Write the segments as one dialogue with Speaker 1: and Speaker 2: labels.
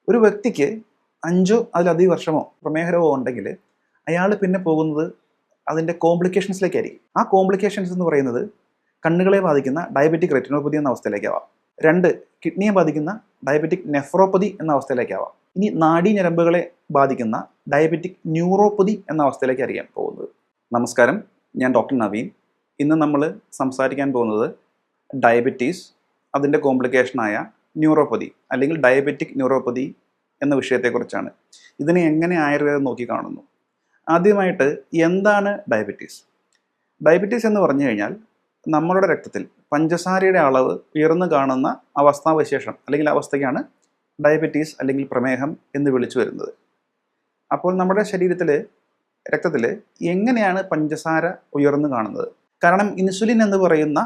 Speaker 1: ഒരു വ്യക്തിക്ക് 5 അതിലധികം വർഷമോ പ്രമേഹ രോഗമോ ഉണ്ടെങ്കിൽ അയാൾ പിന്നെ പോകുന്നത് അതിൻ്റെ കോംപ്ലിക്കേഷൻസിലേക്കായിരിക്കും. ആ കോംപ്ലിക്കേഷൻസ് എന്ന് പറയുന്നത് കണ്ണുകളെ ബാധിക്കുന്ന ഡയബറ്റിക് റെറ്റിനോപ്പതി എന്ന അവസ്ഥയിലേക്കാവാം. 2 കിഡ്നിയെ ബാധിക്കുന്ന ഡയബറ്റിക് നെഫ്രോപ്പതി എന്ന അവസ്ഥയിലേക്കാവാം. ഇനി നാഡീഞരമ്പുകളെ ബാധിക്കുന്ന ഡയബറ്റിക് ന്യൂറോപ്പതി എന്ന അവസ്ഥയിലേക്കായിരിക്കാം പോകുന്നത്. നമസ്കാരം, ഞാൻ ഡോക്ടർ നവീൻ. ഇന്ന് നമ്മൾ സംസാരിക്കാൻ പോകുന്നത് ഡയബറ്റീസ്, അതിൻ്റെ കോംപ്ലിക്കേഷനായ ന്യൂറോപ്പതി അല്ലെങ്കിൽ ഡയബറ്റിക് ന്യൂറോപ്പതി എന്ന വിഷയത്തെക്കുറിച്ചാണ്. ഇതിനെ എങ്ങനെ ആയുർവേദം നോക്കിക്കാണുന്നു? ആദ്യമായിട്ട് എന്താണ് ഡയബറ്റീസ്? ഡയബറ്റീസ് എന്ന് പറഞ്ഞു കഴിഞ്ഞാൽ നമ്മളുടെ രക്തത്തിൽ പഞ്ചസാരയുടെ അളവ് ഉയർന്നു കാണുന്ന അവസ്ഥാവിശേഷം അല്ലെങ്കിൽ അവസ്ഥയ്ക്കാണ് ഡയബറ്റീസ് അല്ലെങ്കിൽ പ്രമേഹം എന്ന് വിളിച്ചു വരുന്നത്. അപ്പോൾ നമ്മുടെ രക്തത്തിൽ എങ്ങനെയാണ് പഞ്ചസാര ഉയർന്നു കാണുന്നത്? കാരണം ഇൻസുലിൻ എന്ന് പറയുന്ന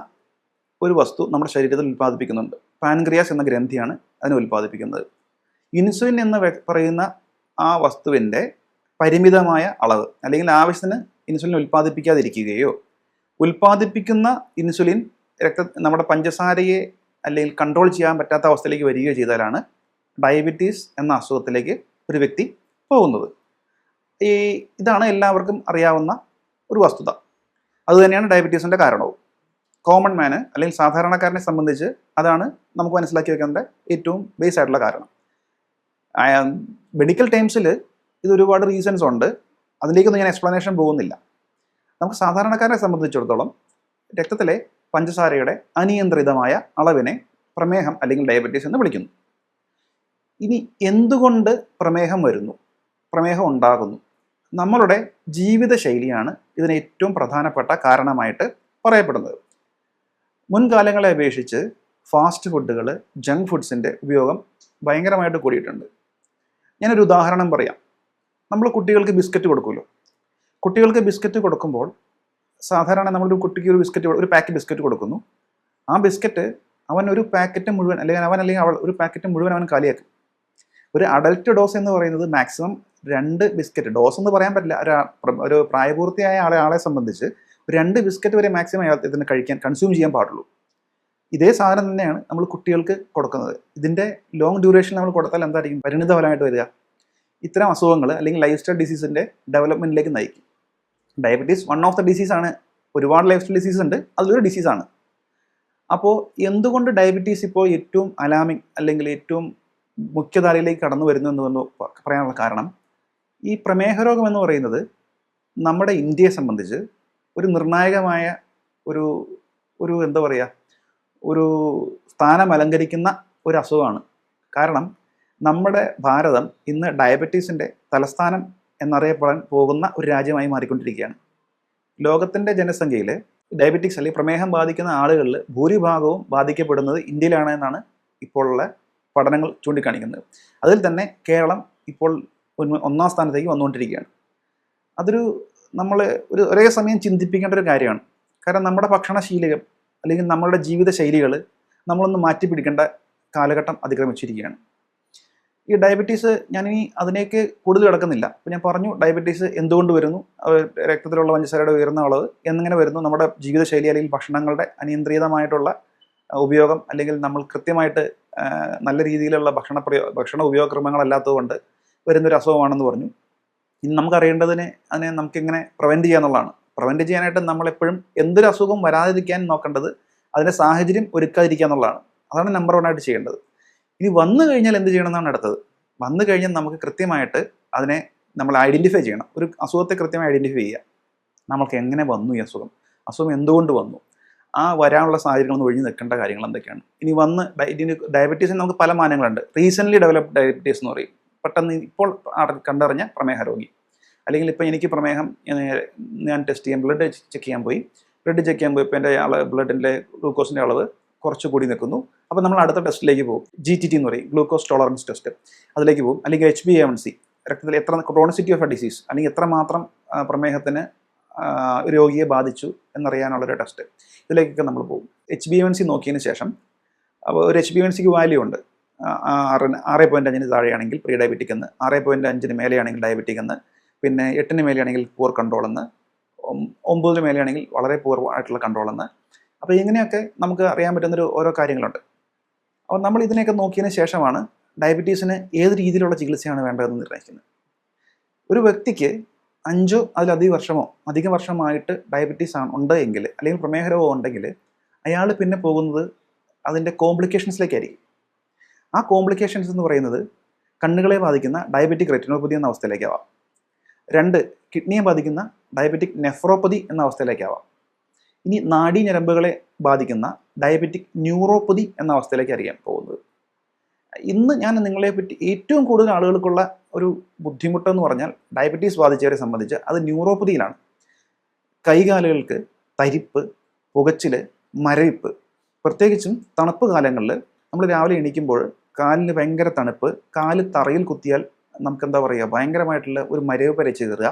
Speaker 1: ഒരു വസ്തു നമ്മുടെ ശരീരത്തിൽ ഉൽപ്പാദിപ്പിക്കുന്നുണ്ട്. പാൻക്രിയാസ് എന്ന ഗ്രന്ഥിയാണ് അതിനെ ഉൽപ്പാദിപ്പിക്കുന്നത്. ഇൻസുലിൻ എന്ന് പറയുന്ന ആ വസ്തുവിൻ്റെ പരിമിതമായ അളവ് അല്ലെങ്കിൽ ആവശ്യത്തിന് ഇൻസുലിൻ ഉൽപ്പാദിപ്പിക്കാതിരിക്കുകയോ ഉൽപ്പാദിപ്പിക്കുന്ന ഇൻസുലിൻ നമ്മുടെ പഞ്ചസാരയെ അല്ലെങ്കിൽ കൺട്രോൾ ചെയ്യാൻ പറ്റാത്ത അവസ്ഥയിലേക്ക് വരികയോ ചെയ്താലാണ് ഡയബറ്റീസ് എന്ന അസുഖത്തിലേക്ക് ഒരു വ്യക്തി പോകുന്നത്. ഇതാണ് എല്ലാവർക്കും അറിയാവുന്ന ഒരു വസ്തുത. അതുതന്നെയാണ് ഡയബറ്റീസിൻ്റെ കാരണവും. കോമൺ മാന് അല്ലെങ്കിൽ സാധാരണക്കാരനെ സംബന്ധിച്ച് അതാണ് നമുക്ക് മനസ്സിലാക്കി വെക്കേണ്ട ഏറ്റവും ബേസ് ആയിട്ടുള്ള കാരണം. മെഡിക്കൽ ടൈംസിൽ ഇത് ഒരുപാട് റീസൺസ് ഉണ്ട്. അതിലേക്കൊന്നും ഞാൻ എക്സ്പ്ലനേഷൻ പോകുന്നില്ല. നമുക്ക് സാധാരണക്കാരനെ സംബന്ധിച്ചിടത്തോളം രക്തത്തിലെ പഞ്ചസാരയുടെ അനിയന്ത്രിതമായ അളവിനെ പ്രമേഹം അല്ലെങ്കിൽ ഡയബറ്റീസ് എന്ന് വിളിക്കുന്നു. ഇനി എന്തുകൊണ്ട് പ്രമേഹം വരുന്നു, പ്രമേഹം ഉണ്ടാകുന്നു? നമ്മളുടെ ജീവിതശൈലിയാണ് ഇതിന് ഏറ്റവും പ്രധാനപ്പെട്ട കാരണമായിട്ട് പറയപ്പെടുന്നത്. മുൻകാലങ്ങളെ അപേക്ഷിച്ച് ഫാസ്റ്റ് ഫുഡുകൾ, ജങ്ക് ഫുഡ്സിൻ്റെ ഉപയോഗം ഭയങ്കരമായിട്ട് കൂടിയിട്ടുണ്ട്. ഞാനൊരു ഉദാഹരണം പറയാം. നമ്മൾ കുട്ടികൾക്ക് ബിസ്ക്കറ്റ് കൊടുക്കുമല്ലോ. കുട്ടികൾക്ക് ബിസ്ക്കറ്റ് കൊടുക്കുമ്പോൾ സാധാരണ നമ്മളൊരു കുട്ടിക്ക് ഒരു പാക്കറ്റ് ബിസ്ക്കറ്റ് കൊടുക്കുന്നു. ആ ബിസ്ക്കറ്റ് അവൻ ഒരു പാക്കറ്റ് മുഴുവൻ അല്ലെങ്കിൽ അവൾ ഒരു പാക്കറ്റ് മുഴുവൻ അവൻ കാലിയാക്കും. ഒരു അഡൽട്ട് ഡോസ് എന്ന് പറയുന്നത് മാക്സിമം 2 ബിസ്ക്കറ്റ്. ഡോസ് എന്ന് പറയാൻ പറ്റില്ല. ഒരു പ്രായപൂർത്തിയായ ആളെ സംബന്ധിച്ച് 2 ബിസ്ക്കറ്റ് വരെ മാക്സിമം ഇതിന് കൺസ്യൂം ചെയ്യാൻ പാടുള്ളൂ. ഇതേ സാധനം തന്നെയാണ് നമ്മൾ കുട്ടികൾക്ക് കൊടുക്കുന്നത്. ഇതിൻ്റെ ലോങ് ഡ്യൂറേഷൻ നമ്മൾ കൊടുത്താൽ എന്തായിരിക്കും പരിണിത ഫലമായിട്ട് വരിക? ഇത്തരം അസുഖങ്ങൾ അല്ലെങ്കിൽ ലൈഫ് സ്റ്റൈൽ ഡിസീസിൻ്റെ ഡെവലപ്മെൻറ്റിലേക്ക് നയിക്കും. ഡയബറ്റീസ് വൺ ഓഫ് ദ ഡിസീസാണ്. ഒരുപാട് ലൈഫ് സ്റ്റൈൽ ഡിസീസ് ഉണ്ട്, അതിലൊരു ഡിസീസാണ്. അപ്പോൾ എന്തുകൊണ്ട് ഡയബറ്റീസ് ഇപ്പോൾ ഏറ്റവും അലാമിങ് അല്ലെങ്കിൽ ഏറ്റവും മുഖ്യധാരയിലേക്ക് കടന്നു വരുന്നു എന്ന് പറയാനുള്ള കാരണം, ഈ പ്രമേഹ രോഗം എന്ന് പറയുന്നത് നമ്മുടെ ഇന്ത്യയെ സംബന്ധിച്ച് ഒരു നിർണായകമായ ഒരു എന്താ പറയുക, ഒരു സ്ഥാനം അലങ്കരിക്കുന്ന ഒരു അസുഖമാണ്. കാരണം നമ്മുടെ ഭാരതം ഇന്ന് ഡയബറ്റീസിൻ്റെ തലസ്ഥാനം എന്നറിയപ്പെടാൻ പോകുന്ന ഒരു രാജ്യമായി മാറിക്കൊണ്ടിരിക്കുകയാണ്. ലോകത്തിൻ്റെ ജനസംഖ്യയിൽ ഡയബറ്റിക്സ് അല്ലെങ്കിൽ പ്രമേഹം ബാധിക്കുന്ന ആളുകളിൽ ഭൂരിഭാഗവും ബാധിക്കപ്പെടുന്നത് ഇന്ത്യയിലാണ് എന്നാണ് ഇപ്പോഴുള്ള പഠനങ്ങൾ ചൂണ്ടിക്കാണിക്കുന്നത്. അതിൽ തന്നെ കേരളം ഇപ്പോൾ 1ാം സ്ഥാനത്തേക്ക് വന്നുകൊണ്ടിരിക്കുകയാണ്. നമ്മൾ ഒരേ സമയം ചിന്തിപ്പിക്കേണ്ട ഒരു കാര്യമാണ്. കാരണം നമ്മുടെ ഭക്ഷണശീലം അല്ലെങ്കിൽ നമ്മളുടെ ജീവിത ശൈലികൾ നമ്മളൊന്ന് മാറ്റിപ്പിടിക്കേണ്ട കാലഘട്ടം അതിക്രമിച്ചിരിക്കുകയാണ്. ഈ ഡയബറ്റീസ് ഞാനിനി അതിലേക്ക് കൂടുതൽ കിടക്കുന്നില്ല. അപ്പോൾ ഞാൻ പറഞ്ഞു ഡയബറ്റീസ് എന്തുകൊണ്ട് വരുന്നു, രക്തത്തിലുള്ള പഞ്ചസാരയുടെ ഉയർന്ന അളവ് എങ്ങനെ വരുന്നു, നമ്മുടെ ജീവിതശൈലി അല്ലെങ്കിൽ ഭക്ഷണങ്ങളുടെ അനിയന്ത്രിതമായിട്ടുള്ള ഉപയോഗം അല്ലെങ്കിൽ നമ്മൾ കൃത്യമായിട്ട് നല്ല രീതിയിലുള്ള ഭക്ഷണ ഉപയോഗക്രമങ്ങളല്ലാത്തതുകൊണ്ട് വരുന്നൊരു അസുഖമാണെന്ന് പറഞ്ഞു. ഇനി നമുക്കറിയേണ്ടതിനെ നമുക്കിങ്ങനെ പ്രിവെൻറ്റ് ചെയ്യാന്നുള്ളതാണ്. പ്രിവെൻറ്റ് ചെയ്യാനായിട്ട് നമ്മളെപ്പോഴും എന്തൊരു അസുഖം വരാതിരിക്കാൻ നോക്കേണ്ടത് അതിൻ്റെ സാഹചര്യം ഒരുക്കാതിരിക്കുക എന്നുള്ളതാണ്. അതാണ് നമ്പർ 1 ആയിട്ട് ചെയ്യേണ്ടത്. ഇനി വന്നു കഴിഞ്ഞാൽ എന്ത് ചെയ്യണം എന്നാണ് അടുത്തത്. വന്നു കഴിഞ്ഞാൽ നമുക്ക് കൃത്യമായിട്ട് അതിനെ നമ്മൾ ഐഡൻറ്റിഫൈ ചെയ്യണം. ഒരു അസുഖത്തെ കൃത്യമായി ഐഡൻറ്റിഫൈ ചെയ്യുക. നമുക്ക് എങ്ങനെ വന്നു ഈ അസുഖം എന്തുകൊണ്ട് വന്നു, ആ വരാനുള്ള സാഹചര്യങ്ങളൊന്ന് ഒഴിഞ്ഞു നിൽക്കേണ്ട കാര്യങ്ങൾ എന്തൊക്കെയാണ്. ഇനി ഡയബറ്റീസിന് നമുക്ക് പല മാനങ്ങളുണ്ട്. റീസെൻ്റ്ലി ഡെവലപ്ഡ് ഡയബറ്റീസ് എന്ന് പറയും. പെട്ടെന്ന് ഇപ്പോൾ കണ്ടറിഞ്ഞ പ്രമേഹ രോഗി, അല്ലെങ്കിൽ ഇപ്പോൾ എനിക്ക് പ്രമേഹം ഞാൻ ടെസ്റ്റ് ചെയ്യാൻ ബ്ലഡ് ചെക്ക് ചെയ്യാൻ പോയപ്പോൾ എൻ്റെ ബ്ലഡിൻ്റെ ഗ്ലൂക്കോസിൻ്റെ അളവ് കുറച്ചുകൂടി നിൽക്കുന്നു. അപ്പോൾ നമ്മൾ അടുത്ത ടെസ്റ്റിലേക്ക് പോകും. GTT എന്ന് പറയും, ഗ്ലൂക്കോസ് ടോളറൻസ് ടെസ്റ്റ്. അതിലേക്ക് പോകും. അല്ലെങ്കിൽ HbA1c, രക്തത്തിൽ എത്ര ക്രോണിസിറ്റി ഓഫ് എ ഡിസീസ് അല്ലെങ്കിൽ എത്രമാത്രം പ്രമേഹത്തിന് രോഗിയെ ബാധിച്ചു എന്നറിയാനുള്ളൊരു ടെസ്റ്റ്. ഇതിലേക്കൊക്കെ നമ്മൾ പോകും. HbA1c നോക്കിയതിന് ശേഷം അപ്പോൾ ഒരു HbA1cക്ക് വാല്യൂ ഉണ്ട്. 6.5 താഴെയാണെങ്കിൽ പ്രീ ഡയബറ്റിക് എന്ന്, 6.5 മേലെയാണെങ്കിൽ ഡയബറ്റിക് എന്ന്, പിന്നെ 8 മേലെയാണെങ്കിൽ പൂർ കൺട്രോൾ എന്ന്, 9 മേലെയാണെങ്കിൽ വളരെ പൂർ ആയിട്ടുള്ള കൺട്രോൾ എന്ന്. അപ്പോൾ ഇങ്ങനെയൊക്കെ നമുക്ക് അറിയാൻ പറ്റുന്നൊരു ഓരോ കാര്യങ്ങളുണ്ട്. അപ്പോൾ നമ്മൾ ഇതിനെയൊക്കെ നോക്കിയതിന് ശേഷമാണ് ഡയബറ്റീസിന് ഏത് രീതിയിലുള്ള ചികിത്സയാണ് വേണ്ടതെന്ന് നിർണ്ണയിക്കുന്നത്. ഒരു വ്യക്തിക്ക് 5 അതിലധികം വർഷമോ അധിക വർഷമായിട്ട് ഡയബറ്റീസ് ഉണ്ട് എങ്കിൽ, അല്ലെങ്കിൽ പ്രമേഹ രോഗം ഉണ്ടെങ്കിൽ, അയാൾ പിന്നെ പോകുന്നത് അതിൻ്റെ കോംപ്ലിക്കേഷൻസിലേക്കായിരിക്കും. ആ കോംപ്ലിക്കേഷൻസ് എന്ന് പറയുന്നത് കണ്ണുകളെ ബാധിക്കുന്ന ഡയബറ്റിക് റെറ്റിനോപ്പതി എന്ന അവസ്ഥയിലേക്കാവാം. 2, കിഡ്നിയെ ബാധിക്കുന്ന ഡയബറ്റിക് നെഫ്രോപ്പതി എന്ന അവസ്ഥയിലേക്കാവാം. ഇനി നാഡീഞരമ്പുകളെ ബാധിക്കുന്ന ഡയബറ്റിക് ന്യൂറോപ്പതി എന്ന അവസ്ഥയിലേക്കായിരിക്കാം പോകുന്നത്. ഇന്ന് ഞാൻ നിങ്ങളെ പറ്റി ഏറ്റവും കൂടുതൽ ആളുകൾക്കുള്ള ഒരു ബുദ്ധിമുട്ടെന്ന് പറഞ്ഞാൽ ഡയബറ്റീസ് ബാധിച്ചവരെ സംബന്ധിച്ച് അത് ന്യൂറോപ്പതിയിലാണ്. കൈകാലുകൾക്ക് തരിപ്പ്, പുകച്ചിൽ, മരവിപ്പ്. പ്രത്യേകിച്ചും തണുപ്പ് കാലങ്ങളിൽ നമ്മൾ രാവിലെ എണീക്കുമ്പോൾ കാലിന് ഭയങ്കര തണുപ്പ്, കാല് തറയിൽ കുത്തിയാൽ നമുക്ക് എന്താ പറയുക, ഭയങ്കരമായിട്ടുള്ള ഒരു മരവിപ്പ് അരച്ച് കയറുക,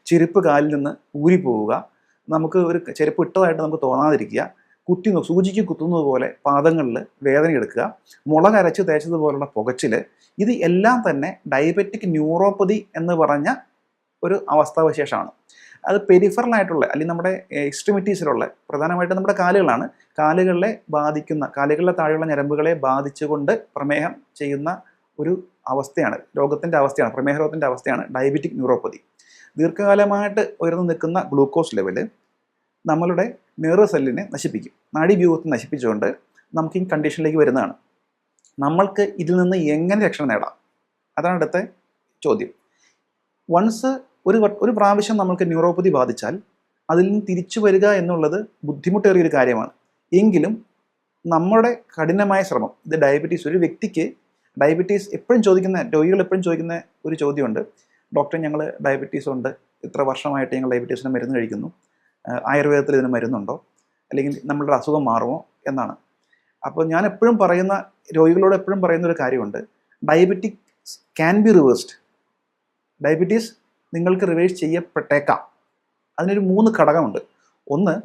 Speaker 1: ചെരുപ്പ് കാലിൽ നിന്ന് ഊരിപ്പോവുക, നമുക്ക് ഒരു ചെരുപ്പ് ഇട്ടതായിട്ട് നമുക്ക് തോന്നാതിരിക്കുക, സൂചിക്ക് കുത്തുന്നത് പോലെ പാദങ്ങളിൽ വേദന എടുക്കുക, മുളക് അരച്ച് തേച്ചതുപോലുള്ള പുകച്ചിൽ. ഇത് എല്ലാം തന്നെ ഡയബറ്റിക് ന്യൂറോപ്പതി എന്ന് പറഞ്ഞ ഒരു അവസ്ഥാവിശേഷമാണ്. അത് പെരിഫറലായിട്ടുള്ള, അല്ലെങ്കിൽ നമ്മുടെ എക്സ്ട്രിമിറ്റീസിലുള്ള, പ്രധാനമായിട്ടും നമ്മുടെ കാലുകളാണ്, കാലുകളിലെ താഴെയുള്ള ഞരമ്പുകളെ ബാധിച്ചുകൊണ്ട് പ്രമേഹം ചെയ്യുന്ന ഒരു അവസ്ഥയാണ്, രോഗത്തിൻ്റെ അവസ്ഥയാണ്, പ്രമേഹ രോഗത്തിൻ്റെ അവസ്ഥയാണ് ഡയബറ്റിക് ന്യൂറോപ്പതി. ദീർഘകാലമായിട്ട് ഉയർന്നു നിൽക്കുന്ന ഗ്ലൂക്കോസ് ലെവല് നമ്മളുടെ നെർവ് സെല്ലിനെ നശിപ്പിക്കും, നാഡീവ്യൂഹത്തെ നശിപ്പിച്ചുകൊണ്ട് നമുക്ക് ഈ കണ്ടീഷനിലേക്ക് വരുന്നതാണ്. നമ്മൾക്ക് ഇതിൽ നിന്ന് എങ്ങനെ രക്ഷ നേടാം? അതാണ് അടുത്ത ചോദ്യം. വൺസ് ഒരു പ്രാവശ്യം നമ്മൾക്ക് ന്യൂറോപ്പതി ബാധിച്ചാൽ അതിൽ നിന്ന് തിരിച്ചു വരിക എന്നുള്ളത് ബുദ്ധിമുട്ടേറിയൊരു കാര്യമാണ്. എങ്കിലും നമ്മുടെ കഠിനമായ ശ്രമം, ഇത് ഒരു വ്യക്തിക്ക് ഡയബറ്റീസ് രോഗികൾ എപ്പോഴും ചോദിക്കുന്ന ഒരു ചോദ്യമുണ്ട്. ഡോക്ടർ, ഞങ്ങൾ ഡയബറ്റീസ് ഉണ്ട്, ഇത്ര വർഷമായിട്ട് ഞങ്ങൾ ഡയബറ്റീസിന് മരുന്ന് കഴിക്കുന്നു, ആയുർവേദത്തിൽ ഇതിന് മരുന്നുണ്ടോ, അല്ലെങ്കിൽ നമ്മളുടെ അസുഖം മാറുമോ എന്നാണ്. അപ്പോൾ ഞാൻ രോഗികളോട് എപ്പോഴും പറയുന്ന ഒരു കാര്യമുണ്ട്, diabetic can be reversed. Diabetes നിങ്ങൾക്ക് റിവേഴ്സ് ചെയ്യപ്പെട്ടേക്കാം. അതിനൊരു 3 ഘടകമുണ്ട്. 1,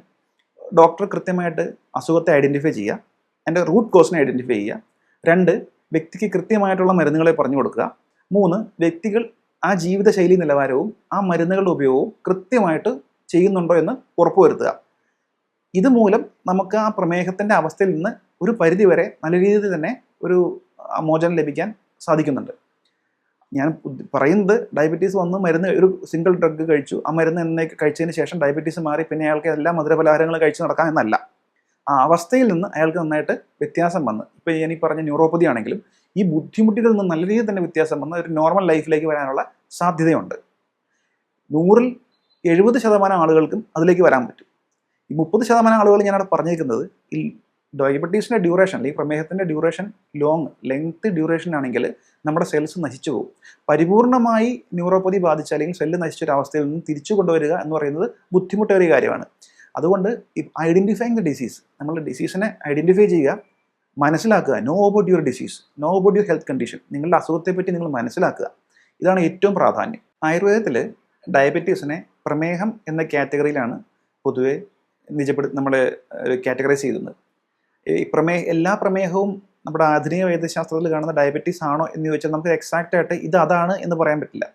Speaker 1: ഡോക്ടർ കൃത്യമായിട്ട് അസുഖത്തെ ഐഡൻറ്റിഫൈ ചെയ്യുക, അതിൻ്റെ റൂട്ട് കോസിനെ ഐഡൻറ്റിഫൈ ചെയ്യുക. 2, വ്യക്തിക്ക് കൃത്യമായിട്ടുള്ള മരുന്നുകളെ പറഞ്ഞു കൊടുക്കുക. 3, വ്യക്തികൾ ആ ജീവിതശൈലി നിലവാരവും ആ മരുന്നുകളുടെ ഉപയോഗവും കൃത്യമായിട്ട് ചെയ്യുന്നുണ്ടോ എന്ന് ഉറപ്പുവരുത്തുക. ഇതുമൂലം നമുക്ക് ആ പ്രമേഹത്തിൻ്റെ അവസ്ഥയിൽ നിന്ന് ഒരു പരിധിവരെ നല്ല രീതിയിൽ തന്നെ ഒരു മോചനം ലഭിക്കാൻ സാധിക്കുന്നുണ്ട്. ഞാൻ പറയുന്നത് ഡയബറ്റീസ് വന്ന് ഒരു സിംഗിൾ ഡ്രഗ് കഴിച്ചു, ആ മരുന്ന് കഴിച്ചതിന് ശേഷം ഡയബറ്റീസ് മാറി പിന്നെ അയാൾക്ക് എല്ലാ മധുരപലഹാരങ്ങളും കഴിച്ച് നടക്കാം എന്നല്ല. ആ അവസ്ഥയിൽ നിന്ന് അയാൾക്ക് നന്നായിട്ട് വ്യത്യാസം വന്ന്, ഇപ്പോൾ ഞാൻ ഈ പറഞ്ഞ ന്യൂറോപ്പതി ആണെങ്കിലും ഈ ബുദ്ധിമുട്ടുകളിൽ നിന്ന് നല്ല രീതിയിൽ തന്നെ വ്യത്യാസം വന്ന് ഒരു നോർമൽ ലൈഫിലേക്ക് വരാനുള്ള സാധ്യതയുണ്ട്. 100-ൽ 70% ആളുകൾക്കും അതിലേക്ക് വരാൻ പറ്റും. ഈ 30% ആളുകൾ ഞാനവിടെ പറഞ്ഞേക്കുന്നത് ഈ ഡയബറ്റീസിൻ്റെ ഡ്യൂറേഷൻ, അല്ലെങ്കിൽ പ്രമേഹത്തിൻ്റെ ഡ്യൂറേഷൻ ലെങ്ത് ഡ്യൂറേഷൻ ആണെങ്കിൽ നമ്മുടെ സെൽസ് നശിച്ചു പോകും. പരിപൂർണമായി ന്യൂറോപ്പതി ബാധിച്ച അല്ലെങ്കിൽ സെല്ല് നശിച്ചൊരവസ്ഥയിൽ നിന്ന് തിരിച്ചു കൊണ്ടുവരിക എന്ന് പറയുന്നത് ബുദ്ധിമുട്ടേറിയ കാര്യമാണ്. അതുകൊണ്ട് ഐഡൻറ്റിഫൈങ് ദ ഡിസീസ്, നമ്മൾ ഡിസീസിനെ ഐഡൻറ്റിഫൈ ചെയ്യുക, മനസ്സിലാക്കുക, know about your disease, know about your health condition, നിങ്ങളുടെ അസുഖത്തെപ്പറ്റി നിങ്ങൾ മനസ്സിലാക്കുക. ഇതാണ് ഏറ്റവും പ്രാധാന്യം. ആയുർവേദത്തിൽ ഡയബറ്റീസിനെ പ്രമേഹം എന്ന കാറ്റഗറിയിലാണ് പൊതുവെ നമ്മൾ കാറ്റഗറൈസ് ചെയ്യുന്നത്. എല്ലാ പ്രമേഹവും നമ്മുടെ ആധുനിക വൈദ്യശാസ്ത്രത്തിൽ കാണുന്ന ഡയബറ്റീസ് ആണോ എന്ന് ചോദിച്ചാൽ നമുക്ക് എക്സാക്റ്റ് ആയിട്ട് ഇത് അതാണ് എന്ന് പറയാൻ പറ്റില്ല.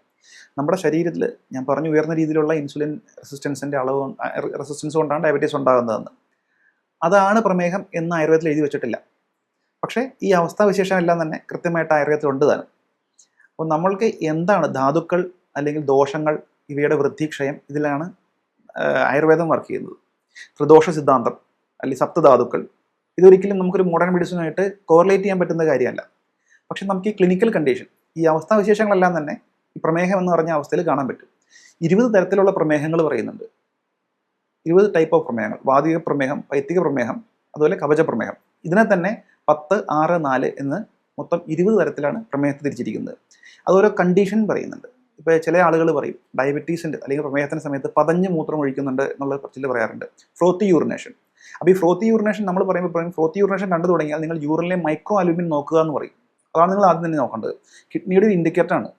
Speaker 1: നമ്മുടെ ശരീരത്തിൽ ഞാൻ പറഞ്ഞു ഉയർന്ന രീതിയിലുള്ള ഇൻസുലിൻ റെസിസ്റ്റൻസ് കൊണ്ടാണ് ഡയബറ്റീസ് ഉണ്ടാകുന്നതെന്ന്. അതാണ് പ്രമേഹം എന്ന് ആയുർവേദത്തിൽ എഴുതി വെച്ചിട്ടില്ല. പക്ഷേ ഈ അവസ്ഥാവിശേഷം എല്ലാം തന്നെ കൃത്യമായിട്ട് ആയുർവേദത്തിൽ ഉണ്ട് താനും. അപ്പോൾ നമ്മൾക്ക് എന്താണ് ധാതുക്കൾ അല്ലെങ്കിൽ ദോഷങ്ങൾ, ഇവയുടെ വൃദ്ധിക്ഷയം, ഇതിലാണ് ആയുർവേദം വർക്ക് ചെയ്യുന്നത്. ത്രിദോഷ സിദ്ധാന്തം അല്ലെങ്കിൽ സപ്തധാതുക്കൾ, ഇതൊരിക്കലും നമുക്കൊരു മോഡേൺ മെഡിസിനായിട്ട് കോറിലേറ്റ് ചെയ്യാൻ പറ്റുന്ന കാര്യമല്ല. പക്ഷെ നമുക്ക് ഈ ക്ലിനിക്കൽ കണ്ടീഷൻ, ഈ അവസ്ഥാവിശേഷങ്ങളെല്ലാം തന്നെ ഈ പ്രമേഹം എന്ന് പറഞ്ഞ അവസ്ഥയിൽ കാണാൻ പറ്റും. 20 തരത്തിലുള്ള പ്രമേഹങ്ങൾ പറയുന്നുണ്ട്. 20 ടൈപ്പ് ഓഫ് പ്രമേഹങ്ങൾ: വാതിക പ്രമേഹം, പൈത്തിക പ്രമേഹം, അതുപോലെ കവച പ്രമേഹം. ഇതിനെ തന്നെ 10, 6, 4 എന്ന് മൊത്തം 20 തരത്തിലാണ് പ്രമേഹത്തെ തിരിച്ചിരിക്കുന്നത്. അതോരോ കണ്ടീഷൻ പറയുന്നുണ്ട്. ഇപ്പോൾ ചില ആളുകൾ പറയും ഡയബറ്റീസിൻ്റെ അല്ലെങ്കിൽ പ്രമേഹത്തിൻ്റെ സമയത്ത് പതഞ്ഞ് മൂത്രം ഒഴിക്കുന്നുണ്ട് എന്നുള്ള ചില പറയാറുണ്ട്. ഫ്രോത്തി യൂറിനേഷൻ. അപ്പോൾ ഈ ഫ്രോത്തി യൂറിനേഷൻ നമ്മൾ പറയുമ്പോൾ ഫ്രോത്തി യൂറിനേഷൻ കണ്ടു തുടങ്ങിയാൽ നിങ്ങൾ യൂറിനിലെ മൈക്രോ അലുമിൻ നോക്കുക എന്ന് പറയും. അതാണ് നിങ്ങൾ ആദ്യം തന്നെ നോക്കേണ്ടത്. കിഡ്നിയുടെ ഒരു ഇൻഡിക്കേറ്ററാണ്.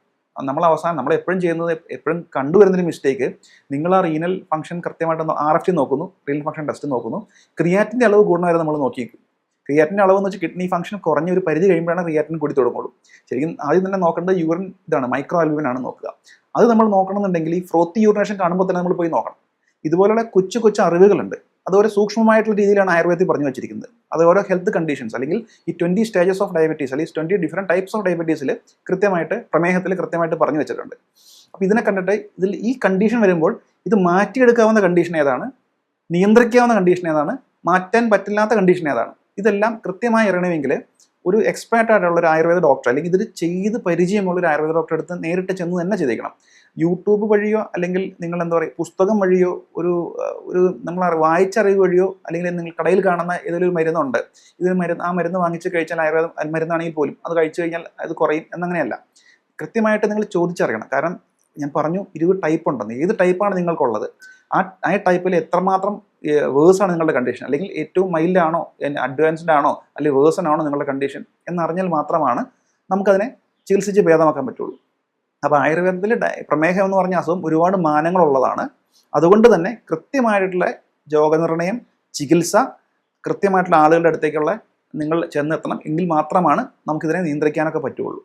Speaker 1: നമ്മൾ എപ്പോഴും കണ്ടുവരുന്നൊരു മിസ്റ്റേക്ക്, നിങ്ങൾ ആ റീനൽ ഫംഗ്ഷൻ കൃത്യമായിട്ട് RFT നോക്കുന്നു, റീനൽ ഫംഗ്ഷൻ ടെസ്റ്റ് നോക്കുന്നു, ക്രിയാറ്റിൻ്റെ അളവ് കൂടുന്ന വരെ നമ്മൾ നോക്കിയിരിക്കും. ക്രിയാറ്റിൻ്റെ അളവ് എന്ന് വെച്ചാൽ കിഡ്നി ഫംഗ്ഷൻ കുറഞ്ഞ ഒരു പരിധി കഴിയുമ്പോഴാണ് ക്രിയാറ്റിൻ കൂടി തുടങ്ങുള്ളൂ. ശരിക്കും ആദ്യം തന്നെ നോക്കേണ്ടത് യൂറിൻ ഇതാണ്, മൈക്രോ അലുമിൻ ആണ് നോക്കുക. അത് നമ്മൾ നോക്കണമെന്നുണ്ടെങ്കിൽ ഈ ഫ്രോത്തി യൂറിനേഷൻ കാണുമ്പോൾ തന്നെ നമ്മൾ പോയി നോക്കണം. ഇതുപോലുള്ള കൊച്ചു കൊച്ചു അറിവുകളുണ്ട്. അത് ഒരു സൂക്ഷ്മമായിട്ടുള്ള രീതിയിലാണ് ആയുർവേദത്തിൽ പറഞ്ഞു വെച്ചിരിക്കുന്നത്. അത് ഓരോ ഹെൽത്ത് കണ്ടീഷൻസ് അല്ലെങ്കിൽ ഈ 20 സ്റ്റേജസ് ഓഫ് ഡയബറ്റീസ് അല്ലെങ്കിൽ 20 ഡിഫറെൻറ്റ് ടൈപ്സ് ഓഫ് ഡയബറ്റീസിൽ കൃത്യമായിട്ട് പ്രമേഹത്തിൽ കൃത്യമായിട്ട് പറഞ്ഞു വെച്ചിട്ടുണ്ട്. അപ്പോൾ ഇതിനെ കണ്ടിട്ട് ഇതിൽ ഈ കണ്ടീഷൻ വരുമ്പോൾ ഇത് മാറ്റിയെടുക്കാവുന്ന കണ്ടീഷൻ ഏതാണ്, നിയന്ത്രിക്കാവുന്ന കണ്ടീഷൻ ഏതാണ്, മാറ്റാൻ പറ്റില്ലാത്ത കണ്ടീഷൻ ഏതാണ്, ഇതെല്ലാം കൃത്യമായി അറിയണമെങ്കിൽ ഒരു എക്സ്പേർട്ട് ആയിട്ടുള്ള ഒരു ആയുർവേദ ഡോക്ടർ അല്ലെങ്കിൽ ഇതിൽ ചെയ്ത് പരിചയമുള്ള ഒരു ആയുർവേദ ഡോക്ടറെ അടുത്ത് നേരിട്ട് ചെന്ന് തന്നെ ചെയ്തേക്കണം. യൂട്യൂബ് വഴിയോ അല്ലെങ്കിൽ നിങ്ങൾ എന്താ പറയുക പുസ്തകം വഴിയോ ഒരു നമ്മൾ വായിച്ചറിവ് വഴിയോ അല്ലെങ്കിൽ നിങ്ങൾ കടയിൽ കാണുന്ന ഏതെങ്കിലും ഒരു മരുന്നുണ്ട്, ആ മരുന്ന് വാങ്ങിച്ച് കഴിച്ചാൽ ആയുർവേദ മരുന്നാണെങ്കിൽ പോലും അത് കഴിച്ചു കഴിഞ്ഞാൽ അത് കുറയും എന്നങ്ങനെയല്ല. കൃത്യമായിട്ട് നിങ്ങൾ ചോദിച്ചറിയണം. കാരണം ഞാൻ പറഞ്ഞു 20 ടൈപ്പ് ഉണ്ടെന്ന്. ഏത് ടൈപ്പാണ് നിങ്ങൾക്കുള്ളത്, ആ ടൈപ്പിൽ എത്രമാത്രം വേഴ്സാണ് നിങ്ങളുടെ കണ്ടീഷൻ, അല്ലെങ്കിൽ ഏറ്റവും മൈൽഡാണോ അഡ്വാൻസ്ഡ് ആണോ അല്ലെങ്കിൽ വേഴ്സൺ ആണോ നിങ്ങളുടെ കണ്ടീഷൻ എന്നറിഞ്ഞാൽ മാത്രമാണ് നമുക്കതിനെ ചികിത്സിച്ച് ഭേദമാക്കാൻ പറ്റുള്ളൂ. അപ്പോൾ ആയുർവേദത്തിൽ പ്രമേഹം എന്ന് പറഞ്ഞ അസുഖം ഒരുപാട് മാനങ്ങളുള്ളതാണ്. അതുകൊണ്ട് തന്നെ കൃത്യമായിട്ടുള്ള രോഗനിർണയം, ചികിത്സ കൃത്യമായിട്ടുള്ള ആളുകളുടെ അടുത്തേക്കുള്ള നിങ്ങൾ ചെന്നെത്തണം. എങ്കിൽ മാത്രമാണ് നമുക്കിതിനെ നിയന്ത്രിക്കാനൊക്കെ പറ്റുള്ളൂ.